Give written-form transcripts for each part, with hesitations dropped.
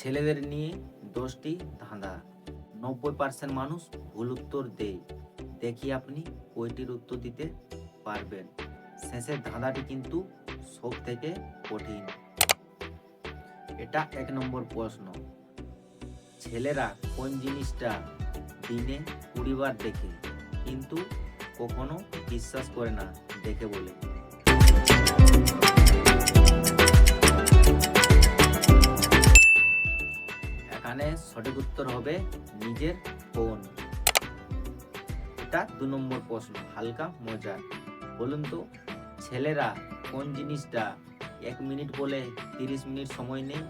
ছেলেদের নিয়ে 10টি ধাঁধা। 90% মানুষ ভুল উত্তর দেয়। দেখি আপনি কয়টির উত্তর দিতে পারবেন। শেষের ধাঁধাটি কিন্তু সব থেকে কঠিন। এটা 1 নম্বর প্রশ্ন। ছেলেরা কোন জিনিসটা দিনে 20 বার দেখে কিন্তু কখনো বিশ্বাস করে না দেখে বলে? এখানে সঠিক উত্তর হবে নিজের ফোন। এটা 2 নম্বর প্রশ্ন, হালকা মজা। বলুন তো, ছেলেরা কোন জিনিসটা 1 মিনিট বলে 30 মিনিট সময় নেই?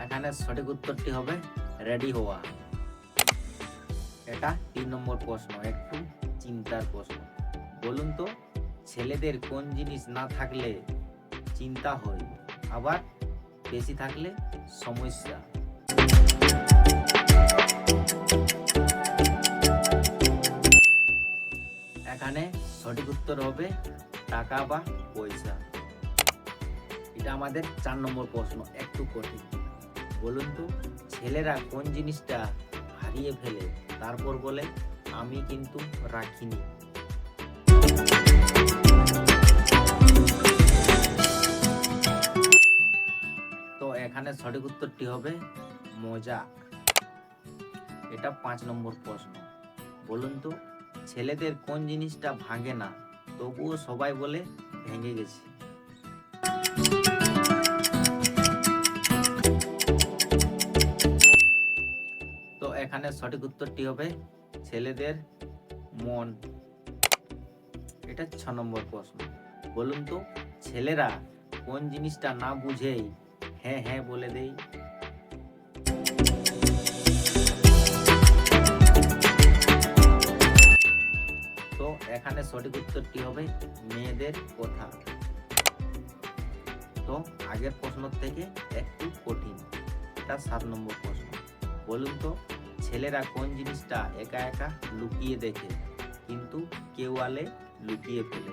এখানে সঠিক উত্তরটি হবে রেডি হওয়া। এটা 3 নম্বর প্রশ্ন, একটু চিন্তার প্রশ্ন। বলুন তো, ছেলেদের কোন জিনিস না থাকলে চিন্তা হয়, আবার বেশি থাকলে সমস্যা? এখানে সঠিক উত্তর হবে টাকা বা পয়সা। এটা আমাদের 4 নম্বর প্রশ্ন, একটু কঠিন। বলুন তো, ছেলেরা কোন জিনিসটা হারিয়ে ফেলে তারপর বলে আমি কিন্তু রাখিনি? তো এখানে সঠিক উত্তরটি হবে মজা। এটা 5 নম্বর প্রশ্ন। বলুন তো, ছেলেদের কোন জিনিসটা ভাঙে না তবুও সবাই বলে ভেঙে গেছে? তো এখানে সঠিক উত্তরটি হবে ছেলেদের মন। এটা 6 নম্বর প্রশ্ন। বলুন তো, ছেলেরা কোন জিনিসটা না বুঝেই হ্যাঁ হ্যাঁ বলে দেয়? তো এখানে সঠিক উত্তরটি হবে মেয়েদের কথা। তো আগের প্রশ্ন থেকে একটু কঠিন। এটা 7 নম্বর প্রশ্ন। বলুন তো, ছেলেরা কোন জিনিসটা একা একা লুকিয়ে দেখে কিন্তু কেউ আলে লুকিয়ে ফেলে?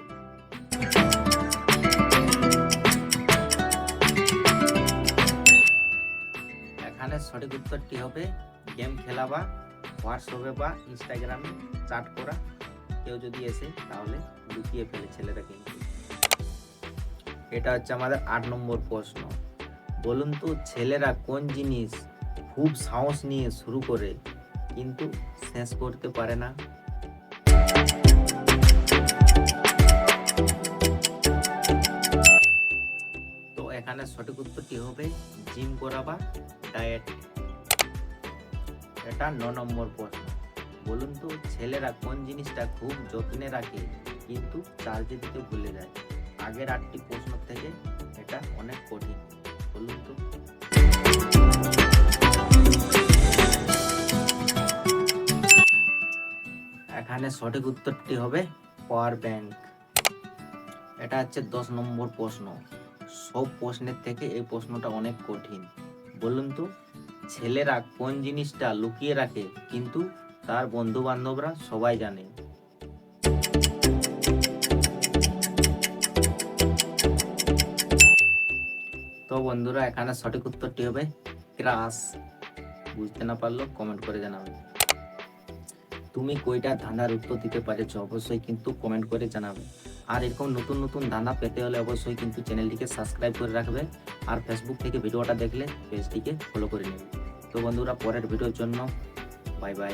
এখানে সঠিক উত্তরটি হবে গেম খেলা বা হোয়াটসঅ্যাপে বা ইনস্টাগ্রামে চ্যাট করা। কেউ যদি এসে তাহলে লুকিয়ে ফেলে ছেলেরা কিন্তু। এটা হচ্ছে আমাদের 8 নম্বর প্রশ্ন। বলুন তো, ছেলেরা কোন জিনিস খুব সাহস নিয়ে শুরু করে কিন্তু শেষ করতে পারে না? তো এখানে সঠিক উত্তরটি হবে জিম করা বা ডায়েট। এটা 9 নম্বর প্রশ্ন। বলুন তো, ছেলেরা কোন জিনিসটা খুব যত্নে রাখে কিন্তু চার্জে দিতে ভুলে যায়? আগের 8টি প্রশ্ন থেকে এটা অনেক কঠিন। বলুন তো। এখানে সঠিক উত্তরটি হবে পাওয়ার ব্যাংক। এটা হচ্ছে 10 নম্বর প্রশ্ন। সব প্রশ্নের থেকে এই প্রশ্নটা অনেক কঠিন। বলুন তো, ছেলেরা কোন জিনিসটা লুকিয়ে রাখে কিন্তু তার বন্ধু বান্ধবরা সবাই জানে? তো বন্ধুরা, এখানে সঠিক উত্তরটি হবে ক্রাশ। বুঝতে না পারলো কমেন্ট করে জানাবে। তুমি কয়টা ধাঁধার উত্তর দিতে পারেছো অবশ্যই কিন্তু কমেন্ট করে জানাবে। আর এরকম নতুন নতুন ধাঁধা পেতে হলে অবশ্যই কিন্তু চ্যানেলটিকে সাবস্ক্রাইব করে রাখবে। আর ফেসবুক থেকে ভিডিওটা দেখলে পেজটিকে ফলো করে নেবে। তো বন্ধুরা, পরের ভিডিওর জন্য বাই বাই।